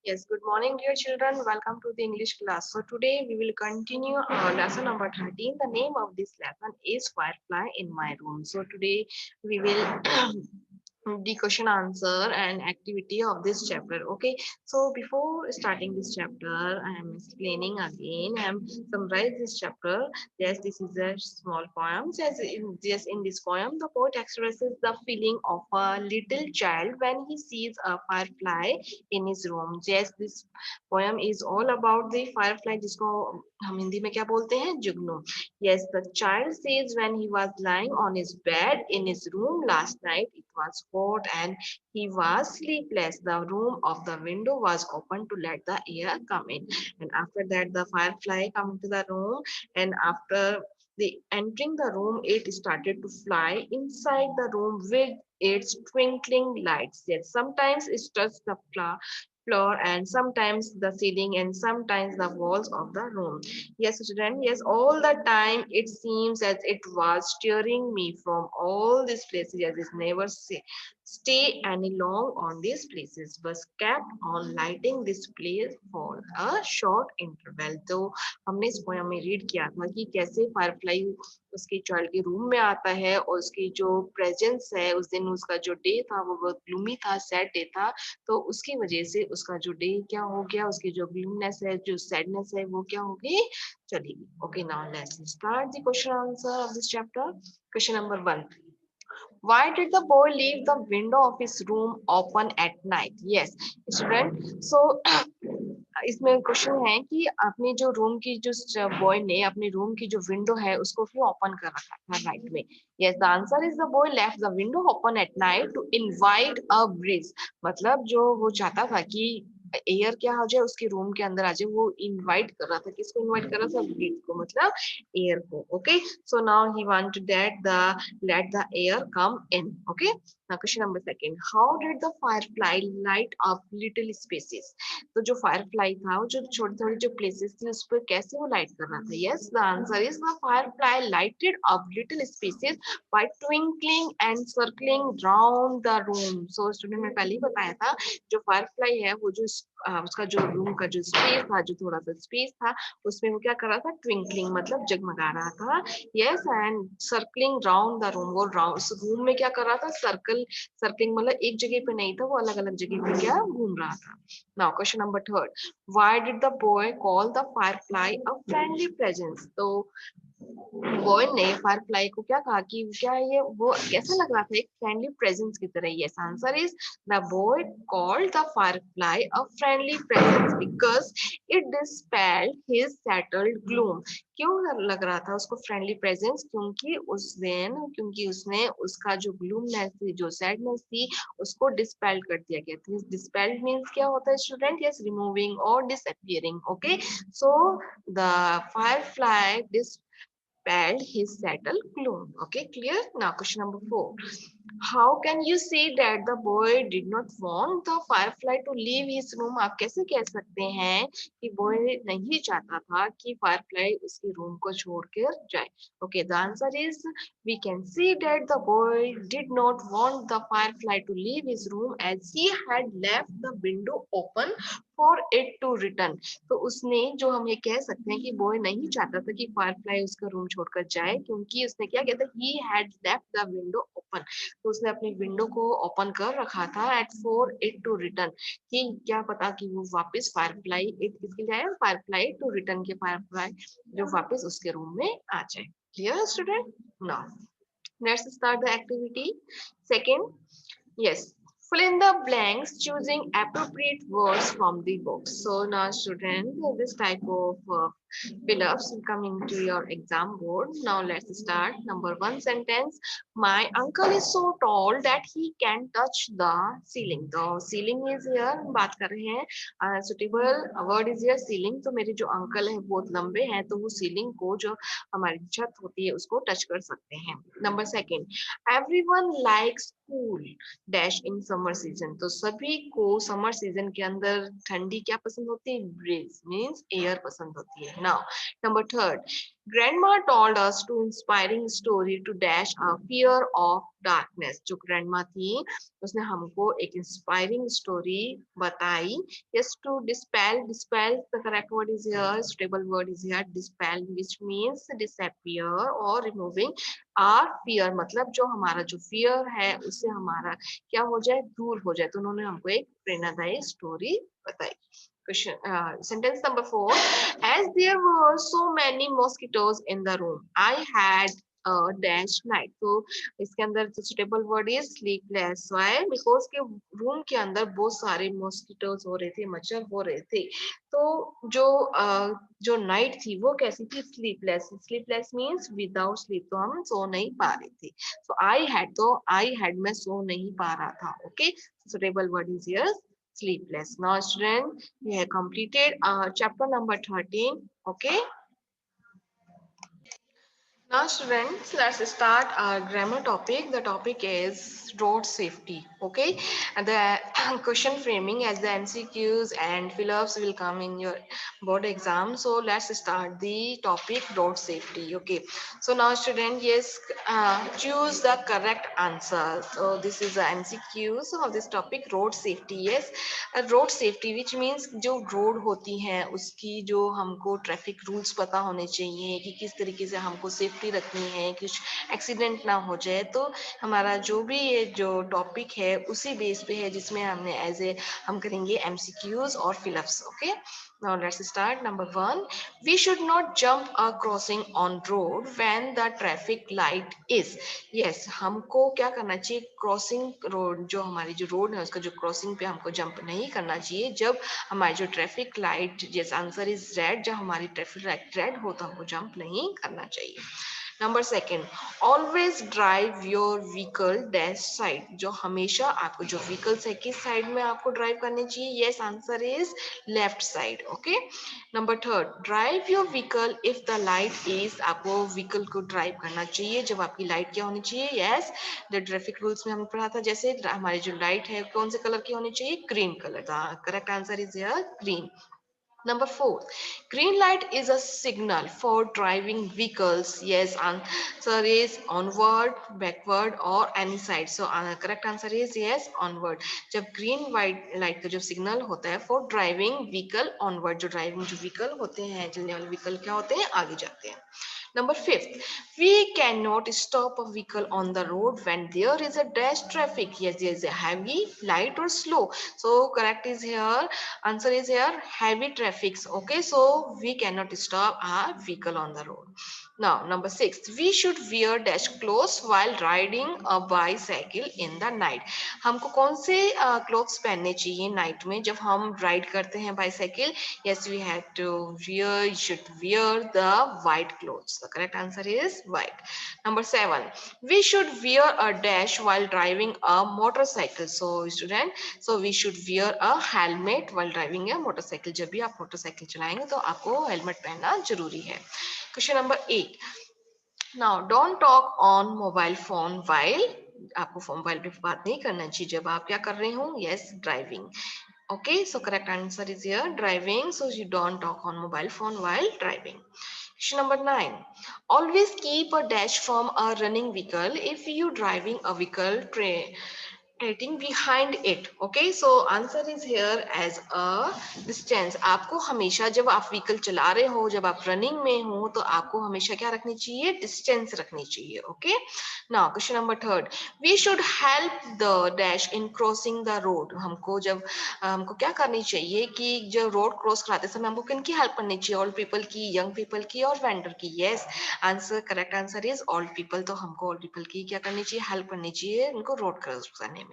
Yes, good morning, dear children. Welcome to the English class. So today we will continue lesson number 13. The name of this lesson is Firefly in My Room. So today we will the question answer and activity of this chapter. Okay, so before starting this chapter, I am explaining again. I am summarize this chapter. Yes, this is a small poem. Yes, in this poem, the poet expresses the feeling of a little child when he sees a firefly in his room. Yes, this poem is all about the firefly, जिसको हम हिंदी में क्या बोलते हैं, जुगनू. Yes, the child says when he was lying on his bed in his room last night, it was hot and he was sleepless. The room of the window was open to let the air come in. And after that, the firefly come into the room, and after the entering the room, it started to fly inside the room with its twinkling lights. Yes, sometimes it touched the floor and sometimes the ceiling and sometimes the walls of the room. Yes, student, yes, all the time it seems as it was steering me from all these places. Yes, it never stay any long on these places, but kept on lighting this place for a short interval. तो हमने इस poem में read किया था कि कैसे Firefly उसके child के रूम में आता है और उसकी जो प्रेजेंस है, उस दिन उसका जो डे था वो बहुत ग्लूमी था, सैड डे था. तो उसकी वजह से उसका जो डे क्या हो गया, उसकी जो ग्लूमनेस है, जो सैडनेस है, वो क्या हो गई, चली गई. Okay, now let's start the question answer of this chapter. Question number 1. Why did the boy leave the window of his room open at night? Yes, student. So इसमें क्वेश्चन है कि अपने जो रूम की जो बॉय ने अपने room की जो विंडो है उसको क्यों ओपन कर रखा था नाइट में. Yes, the answer is the boy left the window open at night to invite a breeze. मतलब जो वो चाहता था कि एयर क्या हो जाए, उसके रूम के अंदर आ जाए. वो इनवाइट कर रहा था, किसको इनवाइट कर रहा था, ब्रीज को, मतलब एयर को. Okay, so now he want that the let the air come in. Okay, now question number 2. How did the firefly light up little spaces? तो जो firefly था, वो जो छोटी छोटी जो places थी उस पर कैसे वो light कर रहा था. Yes, the answer is the firefly lighted up little spaces by twinkling and circling round the room. So student ने पहले ही बताया था, जो firefly है वो जो उसका जो रूम का जो स्पेस था, जो थोड़ा सा स्पेस था, उसमें वो क्या कर रहा था, ट्विंकलिंग मतलब जगमगा रहा था. Yes, and circling round the room. वो राउंड रूम में क्या कर रहा था, सर्कलिंग मतलब एक जगह पे नहीं था, वो अलग अलग जगह पे क्या घूम रहा था. Now question number 3. Why did the boy call the firefly a friendly presence? तो बॉय ने फायरफ्लाई को क्या कहा कि क्या ये वो कैसा लग रहा था, एक फ्रेंडली प्रेजेंस की तरह. Yes, answer is the boy called the firefly a friendly presence because it dispelled his settled gloom. क्यों लग रहा था उसको फ्रेंडली प्रेजेंस? क्योंकि उसने उसका जो ग्लूमनेस थी, जो सैडनेस थी, उसको डिस्पेल्ड कर दिया गया था. डिस्पेल्ड मीन्स क्या होता है स्टूडेंट? यस, रिमूविंग और disappearing. Okay, so the Firefly dispelled his settled gloom. Okay, clear? Now question number 4. How can you say that the boy did not want the firefly to leave his room? आप कैसे कह सकते हैं कि boy नहीं चाहता था कि firefly उसके रूम को छोड़कर जाए? Okay, the answer is we can see that the boy did not want the firefly to leave his room as he had left the window open for it to return. तो उसने, जो हम ये कह सकते हैं कि बॉय नहीं चाहता था कि फायरफ्लाई उसका रूम छोड़कर जाए, क्योंकि उसने क्या कहता है, he had left the window open. तो उसने अपनी विंडो को ओपन कर रखा था at for it to return, कि क्या पता कि वो वापस फायरफ्लाई, इट किसके लिए आया, फायरफ्लाई टू रिटर्न, के फायरफ्लाई जो वापस उसके रूम में आ जाए. Clear student? Now let's start the activity. Second, yes, fill in the blanks choosing appropriate words from the book. So now student, this type of fill-ups will come into your exam board. Now let's start. Number 1 sentence. My uncle is so tall that he can touch the ceiling. तो ceiling is here, हम बात कर रहे हैं. Suitable word is here, ceiling. तो मेरे जो uncle है बहुत लंबे हैं, तो वो सीलिंग को, जो हमारी छत होती है, उसको टच कर सकते हैं. Number 2. Everyone likes cool dash in summer season. तो सभी को समर सीजन के अंदर ठंडी क्या पसंद होती है, ब्रीज मीन्स एयर पसंद होती है Now, number third, grandma told us to inspiring story to dash a fear of darkness. जो grandma थी उसने हमको एक inspiring story बताई. Yes, to dispel the correct word is here, suitable word is here, dispel, which means disappear or removing our fear. मतलब जो हमारा जो fear है उससे हमारा क्या हो जाए, दूर हो जाए. तो उन्होंने हमको एक प्रेरणादायी स्टोरी बताई. Question, sentence number 4. As there were so many mosquitoes in the room, I had a dash night. तो इसके अंदर suitable word is sleepless. Why? Because के रूम के अंदर बहुत सारे mosquitoes हो रहे थे, मच्छर हो रहे थे. तो जो नाइट थी वो कैसी थी, sleepless. Sleepless means without sleep, तो हम सो नहीं पा रहे थे. तो आई हैड मैं सो नहीं पा रहा था. Okay, suitable word is here sleepless. Now student, we have completed chapter number 13. Okay. Now students, let's start our grammar topic. The topic is road safety. Okay, and the question framing as the MCQs and fill-ups will come in your board exam. So let's start the topic road safety. Okay, so now student, yes, choose the correct answer. So this is the MCQs of this topic, road safety. Yes, road safety, which means जो road होती हैं उसकी जो हमको traffic rules पता होने चाहिए कि किस तरीके से हमको safety रखनी है, कुछ एक्सीडेंट ना हो जाए. तो हमारा जो भी ये जो टॉपिक है उसी बेस पे है जिसमें हमने हम करेंगे MCQs और fill-ups. Okay, now let's start. Number 1, we should not jump a crossing on road when the traffic light is. Yes, हमको क्या करना चाहिए, क्रॉसिंग रोड जो हमारी जो रोड है उसका जो क्रॉसिंग पे हमको जंप नहीं करना चाहिए जब हमारी जो ट्रैफिक लाइट, जैसे आंसर इज रेड, जब हमारी ट्रैफिक लाइट रेड हो तो हमको जंप नहीं करना चाहिए. Number 2, always drive your vehicle dash side. जो हमेशा आपको जो व्हीकल्स है किस साइड में आपको ड्राइव करनी चाहिए. Yes, answer is left side. Okay. Number 3, drive your vehicle if the light is. आपको व्हीकल को ड्राइव करना चाहिए जब आपकी लाइट क्या होनी चाहिए. यस, द ट्रैफिक रूल्स में हमने पढ़ा था जैसे हमारी जो लाइट है कौन से कलर की होनी चाहिए, green colour. Correct answer is here green. Number 4, green light is a signal for driving vehicles. Yes, answer is onward, backward or any side. So correct answer is yes, onward. जब green white light का जो signal होता है for driving vehicle onward, जो driving जो vehicle होते हैं, चलने वाले vehicle क्या होते हैं, आगे जाते हैं. Number 5, we cannot stop a vehicle on the road when there is a dash traffic. Yes, there is a heavy, light or slow. So correct is here. Answer is here heavy traffic. Okay, so we cannot stop a vehicle on the road. Now number 6, we should wear dash clothes while riding a bicycle in the night. हमको कौन से clothes पहनने चाहिए night में जब हम ride करते हैं bicycle. Yes, we have to wear, you should wear the white clothes. The correct answer is white. Number 7, we should wear a dash while driving a motorcycle. So student, so we should wear a helmet while driving a motorcycle. जब भी आप motorcycle चलाएंगे तो आपको helmet पहनना जरूरी है. Question number 8. Now don't talk on mobile phone while. आपको मोबाइल पे बात नहीं करना चाहिए जब आप क्या कर रहे हो. Yes, driving. Okay, so correct answer is here driving. So you don't talk on mobile phone while driving. Question number 9. Always keep a dash from a running vehicle if you driving a vehicle rating behind it. Okay, so answer is here as a distance. आपको हमेशा जब आप vehicle चला रहे हो, जब आप running में हो तो आपको हमेशा क्या रखनी चाहिए, डिस्टेंस रखनी चाहिए. Okay. Now question number 3, we should help the dash in crossing the road. हमको क्या करनी चाहिए कि जब रोड क्रॉस कराते समय हमको किनकी हेल्प करनी चाहिए, ओल्ड पीपल की, यंग पीपल की और वेंडर की. Yes, answer correct answer is old people. तो हमको ओल्ड पीपल की क्या करनी चाहिए, हेल्प करनी चाहिए उनको रोड क्रॉस करने में.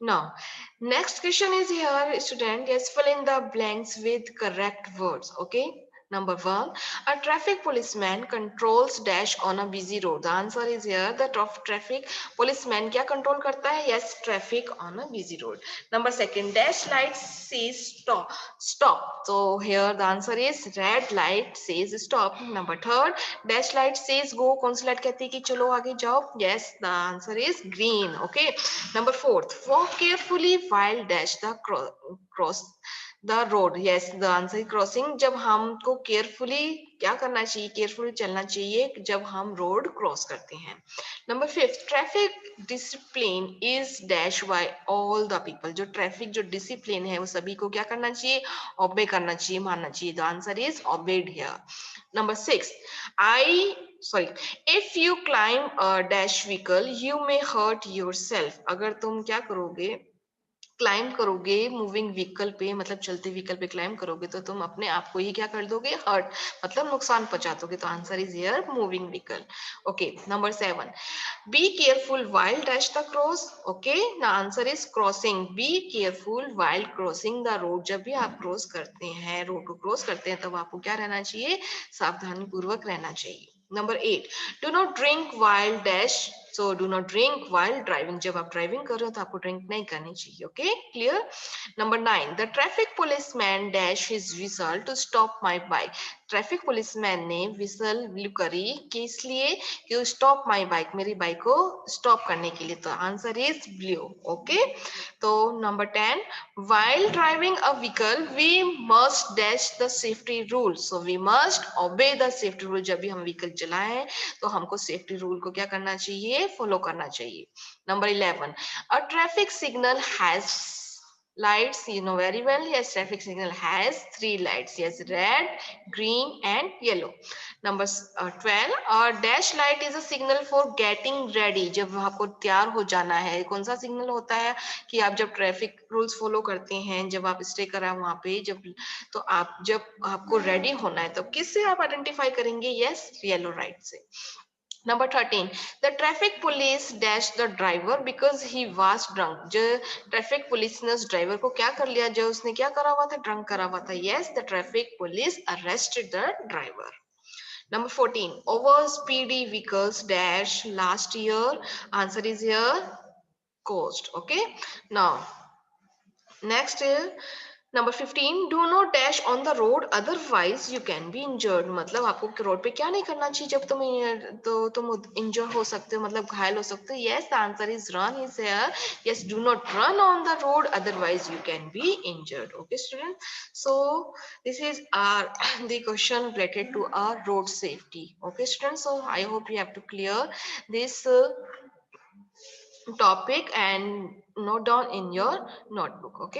Now, next question is here, student. Yes, fill in the blanks with correct words. Okay. Number 1, a traffic policeman controls dash on a busy road. The answer is here. The traffic policeman क्या control करता है? Yes, traffic on a busy road. Number 2, dash light says stop. Stop. So here the answer is red light says stop. Number 3, dash light says go. कौन सी light कहती है कि चलो आगे जाओ? Yes, the answer is green. Okay. Number 4, walk carefully while dash the cross. The road, yes the answer crossing, जब हमको carefully क्या करना चाहिए, केयरफुली चलना चाहिए जब हम रोड क्रॉस करते हैं। Number 5, traffic discipline is dash by all the people, जो ट्रैफिक जो डिसिप्लिन है वो सभी को क्या करना चाहिए, ओबे करना चाहिए, मानना चाहिए। The answer is obeyed here. Number 6, I sorry, if you climb a dash vehicle you may hurt yourself, अगर तुम क्या करोगे, क्लाइम करोगे मूविंग व्हीकल पे, मतलब चलते व्हीकल पे क्लाइम करोगे तो तुम अपने आप को ही क्या कर दोगे, हर्ट, मतलब नुकसान पहुंचा दोगे। तो answer is here moving vehicle. Okay, number 7, be careful while dash the cross, okay the answer is crossing, be careful while crossing the road, जब भी आप क्रॉस करते हैं, रोड को क्रॉस करते हैं, तब आपको क्या रहना चाहिए, सावधानी पूर्वक रहना चाहिए। Number 8, do not drink while dash, so do not drink while driving, जब आप ड्राइविंग कर रहे हो तो आपको ड्रिंक नहीं करनी चाहिए। Okay clear. Number 9, the traffic policeman dash his whistle to stop my bike, traffic policeman ने विसल ब्लू करी किस लिए, कि स्टॉप माय बाइक, मेरी बाइक को स्टॉप करने के लिए। तो आंसर इज ब्लू। ओके, तो number 10, while driving a vehicle we must dash the safety rules, so we must obey the safety rule, जब भी हम व्हीकल चलाएं तो हमको सेफ्टी रूल को क्या करना चाहिए, फॉलो करना चाहिए। Number 11, a traffic signal has lights, you know very well, yes traffic signal has 3 lights, yes red, green and yellow. Number 12, a dash light is a signal for getting ready, जब आपको तैयार हो जाना है, कौन सा सिग्नल होता है, कि आप जब ट्रैफिक रूल्स फॉलो करते हैं, जब आप स्टे करा वहां पे, जब तो आप जब आपको रेडी होना है तो किससे आप आइडेंटिफाई करेंगे, यस येलो लाइट से। Number 13, the traffic police dashed the driver because he was drunk, जो ट्रैफिक पुलिस ने उस ड्राइवर को क्या कर लिया, जो उसने क्या करा हुआ था, ड्रंक करा हुआ था। yes the traffic police arrested the driver. Number 14, over speedy vehicles dash last year, answer is here caused. Okay, now next is number 15, do not dash on the road otherwise you can be injured, मतलब आपको road पे क्या नहीं करना चाहिए, जब तुम इंजर हो सकते हो, मतलब घायल हो सकते हो। Yes the answer is run is here, yes do not run on the road otherwise you can be injured. Okay student, so this is are the question related to our road safety. Okay student, so I hope you have to clear this topic and note down in your notebook. Okay.